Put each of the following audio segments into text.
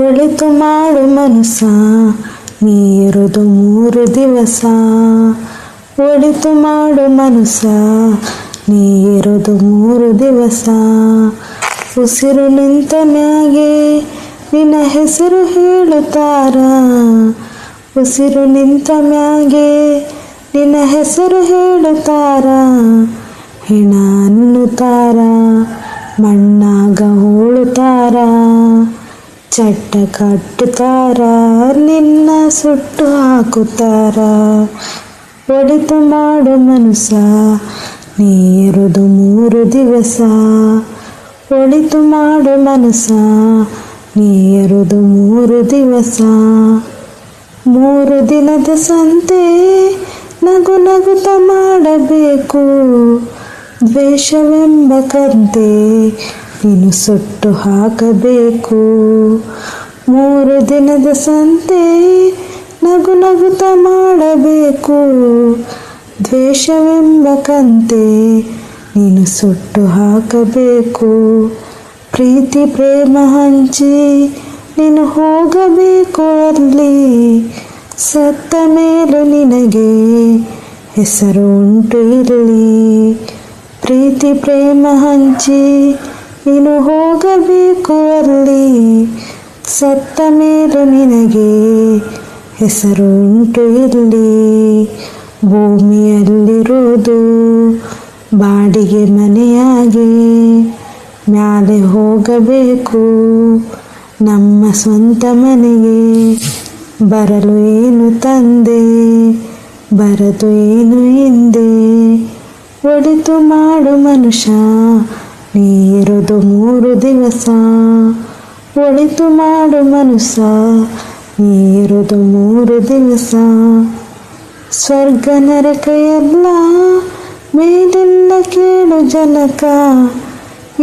ಒಳಿತು ಮಾಡು ಮನುಸ ನೀರುದು 3 ದಿವಸ. ಒಳಿತು ಮಾಡು ಮನುಸ ನೀರುದು 3 ದಿವಸ. ಉಸಿರು ನಿಂತ ಮ್ಯಾಗೆ ನಿನ್ನ ಹೆಸರು ಹೇಳುತ್ತಾರ. ಉಸಿರು ನಿಂತ ಮ್ಯಾಗೆ ನಿನ್ನ ಹೆಸರು ಹೇಳುತ್ತಾರ. ಹೆಣ ಅನ್ನುತ್ತಾರ, ಮಣ್ಣಾಗ ಹೂಳುತ್ತಾರ. ಚಟ್ಟ ಕಟ್ಟುತ್ತಾರ, ನಿನ್ನ ಸುಟ್ಟು ಹಾಕುತ್ತಾರ. ಒಳಿತು ಮಾಡು ಮನುಸ ನೀರುದು 3 ದಿವಸ. ಒಳಿತು ಮಾಡು ಮನುಸ ನೀರುದು 3 ದಿವಸ. 3 ದಿನದ ಸಂತೆ ನಗು ನಗುತ್ತ ಮಾಡಬೇಕು. ದ್ವೇಷವೆಂಬ ಕಂತೆ ನೀನು ಸುಟ್ಟು ಹಾಕಬೇಕು. 3 ದಿನದ ಸಂತೆ ನಗು ನಗುತ್ತ ಮಾಡಬೇಕು. ದ್ವೇಷವೆಂಬ ಕಂತೆ ನೀನು ಸುಟ್ಟು ಹಾಕಬೇಕು. ಪ್ರೀತಿ ಪ್ರೇಮ ಹಂಚಿ ನೀನು ಹೋಗಬೇಕು ಅಲ್ಲಿ. ಸತ್ತ ಮೇಲೂ ನಿನಗೆ ಹೆಸರು ಉಂಟು ಇಲ್ಲಿ. ಪ್ರೀತಿ ಪ್ರೇಮ ಹಂಚಿ ನೀನು ಹೋಗಬೇಕು ಅಲ್ಲಿ. ಸತ್ತ ಮೇಲೂ ನಿನಗೆ ಹೆಸರು ಉಂಟು ಇಲ್ಲಿ. ಭೂಮಿಯಲ್ಲಿರುವುದು ಬಾಡಿಗೆ ಮನೆಯಾಗೆ ಮ್ಯಾಲೆ ಹೋಗಬೇಕು ನಮ್ಮ ಸ್ವಂತ ಮನೆಗೆ. ಬರಲು ಏನು ತಂದೆ, ಬರದು ಏನು ಹಿಂದೆ. ಒಳಿತು ಮಾಡು ಮನುಷ್ಯ ನೀರುದು 3 ದಿವಸ. ಒಳಿತು ಮಾಡು ಮನುಷ್ಯ ನೀರುದು 3 ದಿವಸ. ಸ್ವರ್ಗ ನರಕ ಎಲ್ಲ ಮೇಲಿಲ್ಲ ಕೇಳು ಜನಕ.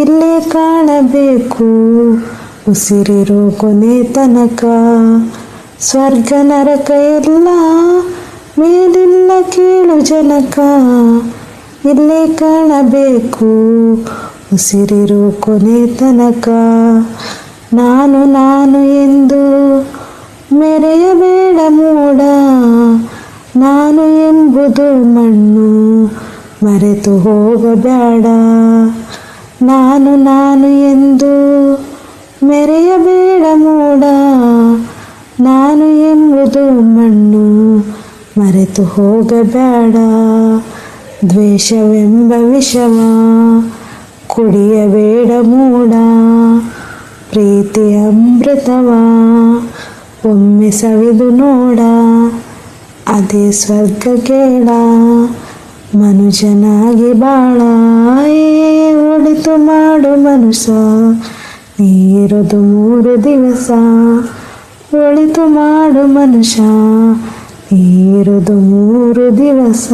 ಇಲ್ಲೇ ಕಾಣಬೇಕು ಉಸಿರಿರೋ ಕೊನೆ ತನಕ. ಸ್ವರ್ಗ ನರಕ ಎಲ್ಲ ಮೇಲಿಲ್ಲ ಕೇಳು ಜನಕ. ಇಲ್ಲೇ ಕಾಣಬೇಕು ಉಸಿರಿರೋ ಕೊನೆ ತನಕ. ನಾನು ನಾನು ಎಂದು ಮೆರೆಯಬೇಡ ಮೂಡ. ನಾನು ಎಂಬುದು ಮಣ್ಣು ಮರೆತು ಹೋಗಬೇಡ. ನಾನು ನಾನು ಎಂದು ಮೆರೆಯಬೇಡ ಮೂಡ. ನಾನು ಎಂಬುದು ಮಣ್ಣು ಮರೆತು ಹೋಗಬೇಡ. ದ್ವೇಷವೆಂಬ ವಿಷವ ಕುಡಿಯಬೇಡ ಮೂಡ. ಪ್ರೀತಿ ಅಮೃತವ ಒಮ್ಮೆ ಸವಿದು ನೋಡ. ಅದೇ ಸ್ವರ್ಗ ಕೇಳ ಮನುಜನಾಗಿ ಬಾಳ. ಒಳಿತು ಮಾಡು ಮನುಷ್ಯ ನೀರುದು 3 ದಿವಸ. ಒಳಿತು ಮಾಡು ಮನುಷ್ಯ ನೀರುದು 3 ದಿವಸ.